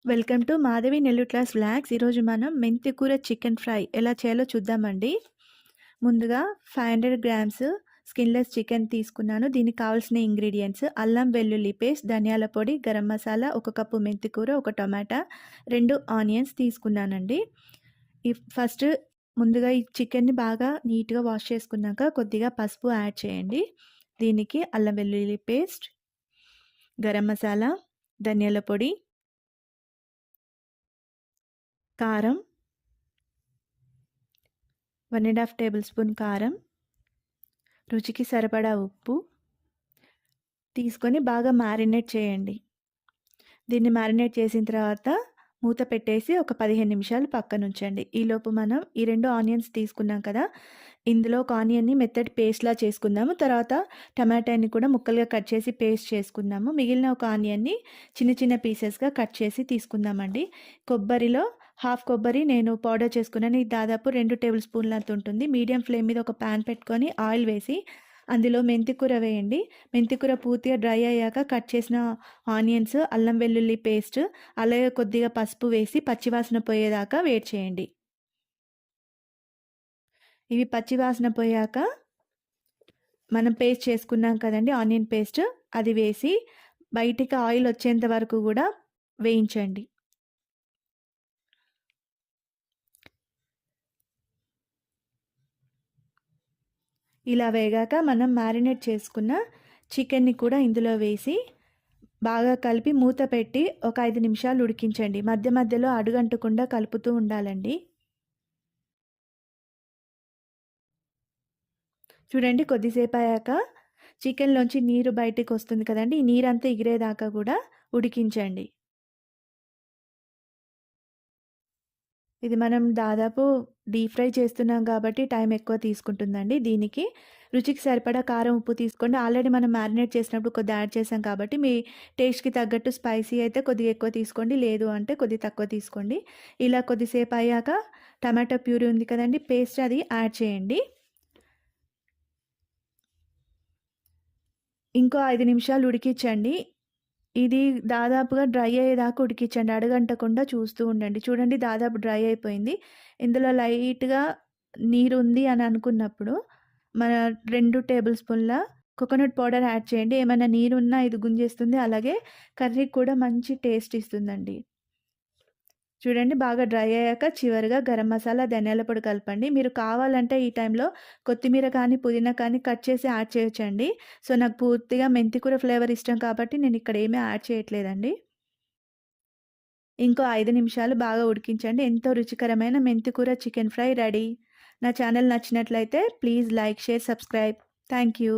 Welcome to Madhavi Nellore class vlogs. ఈరోజు మనం మెంతి కూర చికెన్ ఫ్రై ఎలా చేయాలో చూద్దామండి. ముందుగా 500 గ్రామ్స్ స్కిన్లెస్ చికెన్ తీసుకున్నాను. దీనికి కావాల్సిన ఇంగ్రీడియంట్స్: అల్లం వెల్లుల్లి పేస్ట్, ధనియాల పొడి, గరం మసాలా, 1 కప్పు మెంతి కూర, 1 టమాటా, 2 ఆనియన్స్ తీసుకున్నానండి. ఫస్ట్ ముందుగా ఈ చికెన్ని బాగా నీట్గా వాష్ చేసుకున్నాక కొద్దిగా పసుపు యాడ్ చేయండి. దీనికి అల్లం వెల్లుల్లి పేస్ట్, గరం మసాలా, ధనియాల పొడి, కారం 1.5 టేబుల్ స్పూన్ కారం, రుచికి సరిపడా ఉప్పు తీసుకొని బాగా మ్యారినేట్ చేయండి. దీన్ని మ్యారినేట్ చేసిన తర్వాత మూత పెట్టేసి ఒక 15 నిమిషాలు పక్కన ఉంచండి. ఈలోపు మనం ఈ 2 ఆనియన్స్ తీసుకున్నాం కదా, ఇందులో ఒక ఆనియన్ని మెత్తటి పేస్ట్లా చేసుకుందాము. తర్వాత టమాటాని కూడా ముక్కలుగా కట్ చేసి పేస్ట్ చేసుకుందాము. మిగిలిన ఒక ఆనియన్ని చిన్న చిన్న పీసెస్గా కట్ చేసి తీసుకుందామండి. కొబ్బరిలో హాఫ్ కొబ్బరి నేను పౌడర్ చేసుకున్నాను. ఇది దాదాపు 2 టేబుల్ స్పూన్ల అంత ఉంటుంది. మీడియం ఫ్లేమ్ మీద ఒక ప్యాన్ పెట్టుకొని ఆయిల్ వేసి అందులో మెంతికూర వేయండి. మెంతికూర పూర్తిగా డ్రై అయ్యాక కట్ చేసిన ఆనియన్స్, అల్లం వెల్లుల్లి పేస్ట్, అలాగే కొద్దిగా పసుపు వేసి పచ్చివాసన పోయేదాకా వేడి చేయండి. ఇవి పచ్చివాసన పోయాక మనం పేస్ట్ చేసుకున్నాం కదండి ఆనియన్ పేస్ట్, అది వేసి బయటికి ఆయిల్ వచ్చేంత వరకు కూడా వేయించండి. ఇలా వేగాక మనం మ్యారినేట్ చేసుకున్న చికెన్ని కూడా ఇందులో వేసి బాగా కలిపి మూత పెట్టి ఒక 5 నిమిషాలు ఉడికించండి. మధ్య మధ్యలో అడుగంటకుండా కలుపుతూ ఉండాలండి. చూడండి, కొద్దిసేపు అయ్యాక చికెన్లోంచి నీరు బయటికి వస్తుంది కదండి, ఈ నీరంతా ఎగిరేదాకా కూడా ఉడికించండి. ఇది మనం దాదాపు డీప్ ఫ్రై చేస్తున్నాం కాబట్టి టైం ఎక్కువ తీసుకుంటుందండి. దీనికి రుచికి సరిపడా కారం, ఉప్పు తీసుకోండి. ఆల్రెడీ మనం మ్యారినేట్ చేసినప్పుడు కొద్దిగా యాడ్ చేసాం కాబట్టి మీ టేస్ట్‌కి తగ్గట్టు స్పైసీ అయితే కొద్దిగా ఎక్కువ తీసుకోండి, లేదు అంటే కొద్దిగా తక్కువ తీసుకోండి. ఇలా కొద్దిసేపు అయ్యాక టమాటో ప్యూరీ ఉంది కదండి, పేస్ట్ అది యాడ్ చేయండి. ఇంకో 5 నిమిషాలు ఉడికించండి. ఇది దాదాపుగా డ్రై అయ్యేదాకా ఉడికించండి. అడుగంటకుండా చూస్తూ ఉండండి. చూడండి, దాదాపు డ్రై అయిపోయింది. ఇందులో లైట్‌గా నీరుంది అని అనుకున్నప్పుడు మన 2 టేబుల్ స్పూన్ల కోకోనట్ పౌడర్ యాడ్ చేయండి. ఏమైనా నీరున్నా ఇది గుంజేస్తుంది. అలాగే కర్రీకి కూడా మంచి టేస్ట్ ఇస్తుందండి. చూడండి, బాగా డ్రై అయ్యాక చివరిగా గరం మసాలా, ధనియాల పొడి కలపండి. మీరు కావాలంటే ఈ టైంలో కొత్తిమీర కానీ, పుదీనా కానీ కట్ చేసి యాడ్ చేయొచ్చండి. సో, నాకు పూర్తిగా మెంతికూర ఫ్లేవర్ ఇష్టం కాబట్టి నేను ఇక్కడ ఏమీ యాడ్ చేయట్లేదండి. ఇంకో 5 నిమిషాలు బాగా ఉడికించండి. ఎంతో రుచికరమైన మెంతికూర చికెన్ ఫ్రై రెడీ. నా ఛానల్ నచ్చినట్లయితే please like, share, subscribe. Thank you.